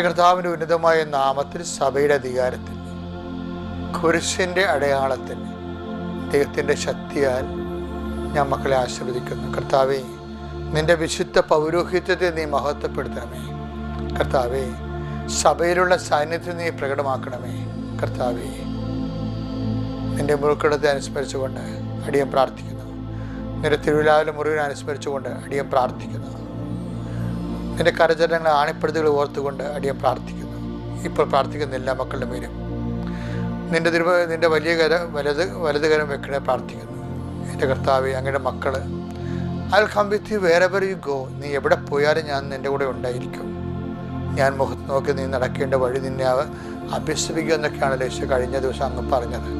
കർത്താവിൻ്റെ ഉന്നതമായ നാമത്തിൽ, സഭയുടെ അധികാരത്തിൽ, കുരിശിൻ്റെ അടയാളത്തിൽ, ദൈവത്തിൻ്റെ ശക്തിയാൽ ഞാൻ മക്കളെ ആശീർവദിക്കുന്നു. കർത്താവേ, നിൻ്റെ വിശുദ്ധ പൗരോഹിത്യത്തെ നീ മഹത്വപ്പെടുത്തണമേ. കർത്താവേ, സഭയിലുള്ള സാന്നിധ്യം നീ പ്രകടമാക്കണമേ. കർത്താവേ, നിൻ്റെ മുഴുക്കടത്തെ അനുസ്മരിച്ചുകൊണ്ട് അടിയൻ പ്രാർത്ഥിക്കുന്നു. നിൻ്റെ തിരുവിലാവിലെ മുറിവിനെ അനുസ്മരിച്ചുകൊണ്ട് അടിയൻ പ്രാർത്ഥിക്കുന്നു. നിൻ്റെ കരചരണങ്ങളെ ആണിപ്പെടുത്തുകൾ ഓർത്തുകൊണ്ട് അടിയൻ പ്രാർത്ഥിക്കുന്നു. ഇപ്പോൾ പ്രാർത്ഥിക്കുന്ന എല്ലാ മക്കളുടെ മേലും നിൻ്റെ വലിയ വലതുകരം വെക്കണേ പ്രാർത്ഥിക്കുന്നു. എൻ്റെ കർത്താവേ, അങ്ങയുടെ മക്കൾ I'll come with you wherever you go. നീ എവിടെ പോയാലും ഞാൻ നിൻ്റെ കൂടെ ഉണ്ടായിരിക്കും. ഞാൻ മുഖത്ത് നോക്കി നീ നടക്കേണ്ട വഴി നിന്നെ അഭ്യസിപ്പിക്കുക എന്നൊക്കെയാണല്ലോ യേശു കഴിഞ്ഞ ദിവസം അങ്ങ് പറഞ്ഞത്.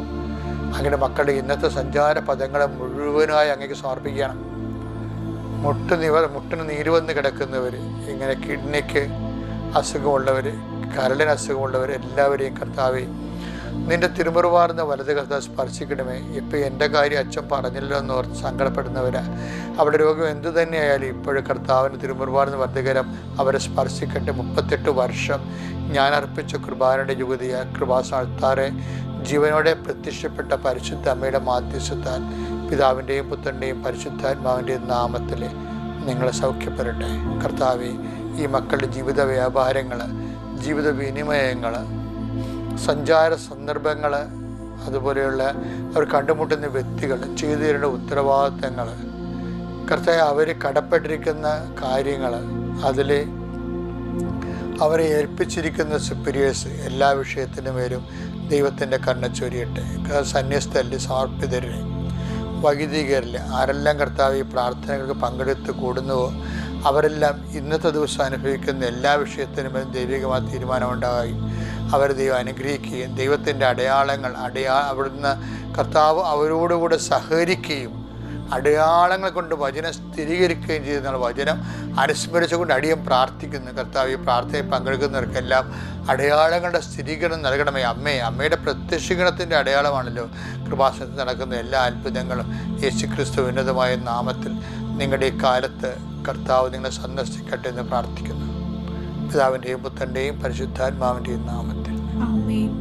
അങ്ങയുടെ മക്കളുടെ ഇന്നത്തെ സഞ്ചാര പദങ്ങളെ മുഴുവനായി അങ്ങേക്ക് സമർപ്പിക്കണം. മുട്ടിന് നീര് വന്ന് കിടക്കുന്നവർ, ഇങ്ങനെ കിഡ്നിക്ക് അസുഖമുള്ളവർ, കരളിന് അസുഖമുള്ളവർ, എല്ലാവരെയും കർത്താവേ നിൻ്റെ തിരുമുറുവാർന്ന വലത് കർത്താവ് സ്പർശിക്കണമേ. ഇപ്പം എൻ്റെ കാര്യം അച്ഛൻ പറഞ്ഞല്ലോ എന്ന് ഓർത്ത് സങ്കടപ്പെടുന്നവരാ, അവിടെ രോഗം എന്തു തന്നെയായാലും ഇപ്പോഴും കർത്താവിന് തിരുമുറുവാർന്ന വലതുകരം അവരെ സ്പർശിക്കട്ടെ. 38 വർഷം ഞാൻ അർപ്പിച്ച കൃപാനയുടെ യുവതിയ കൃപാസ്ഥാനത്താറെ ജീവനോടെ പ്രത്യക്ഷപ്പെട്ട പരിശുദ്ധ അമ്മയുടെ മാധ്യസ്ഥത്താൽ പിതാവിൻ്റെയും പുത്രൻ്റെയും പരിശുദ്ധാത്മാവിൻ്റെയും നാമത്തിൽ നിങ്ങളെ സൗഖ്യപ്പെടട്ടെ. കർത്താവേ, ഈ മക്കളുടെ ജീവിത വ്യാപാരങ്ങൾ, ജീവിത വിനിമയങ്ങൾ, സഞ്ചാര സന്ദർഭങ്ങൾ, അതുപോലെയുള്ള അവർ കണ്ടുമുട്ടുന്ന വ്യക്തികൾ, ചെയ്തു തരേണ്ട ഉത്തരവാദിത്തങ്ങൾ, കർത്താവേ അവർ കടപ്പെട്ടിരിക്കുന്ന കാര്യങ്ങൾ, അതിൽ അവരെ ഏൽപ്പിച്ചിരിക്കുന്ന സുപ്പീരിയേഴ്സ്, എല്ലാ വിഷയത്തിനും വരും ദൈവത്തിൻ്റെ കണ്ണ ചൊരിയട്ടെ. സന്യസ്തരിൽ, സമർപ്പിതരിൽ, വൈദികരിൽ ആരെല്ലാം കർത്താവ് ഈ പ്രാർത്ഥനകൾക്ക് പങ്കെടുത്ത് കൂടുന്നുവോ അവരെല്ലാം ഇന്നത്തെ ദിവസം അനുഭവിക്കുന്ന എല്ലാ വിഷയത്തിനും ദൈവികമായ തീരുമാനമുണ്ടാകുകയും അവരെ ദൈവം അനുഗ്രഹിക്കുകയും ദൈവത്തിൻ്റെ അടയാളങ്ങൾ അവിടുന്ന് കർത്താവ് അവരോടുകൂടെ സഹകരിക്കുകയും അടയാളങ്ങൾ കൊണ്ട് വചനം സ്ഥിരീകരിക്കുകയും ചെയ്യുന്ന വചനം അനുസ്മരിച്ചുകൊണ്ട് അടിയൻ പ്രാർത്ഥിക്കുന്നു. കർത്താവ് ഈ പ്രാർത്ഥനയിൽ പങ്കെടുക്കുന്നവർക്കെല്ലാം അടയാളങ്ങളുടെ സ്ഥിരീകരണം നൽകണമേ. അമ്മയുടെ പ്രത്യക്ഷീകരണത്തിൻ്റെ അടയാളമാണല്ലോ കൃപാസനത്തിൽ നടക്കുന്ന എല്ലാ അത്ഭുതങ്ങളും. യേശുക്രിസ്തു ഉന്നതമായ നാമത്തിൽ നിങ്ങളുടെ ഈ കാലത്ത് കർത്താവ് നിങ്ങളെ സന്ദർശിക്കട്ടെ എന്ന് പ്രാർത്ഥിക്കുന്നു. പിതാവിൻ്റെയും പുത്രൻ്റെയും പരിശുദ്ധാത്മാവിൻ്റെയും നാമത്തിൽ. ആമേൻ.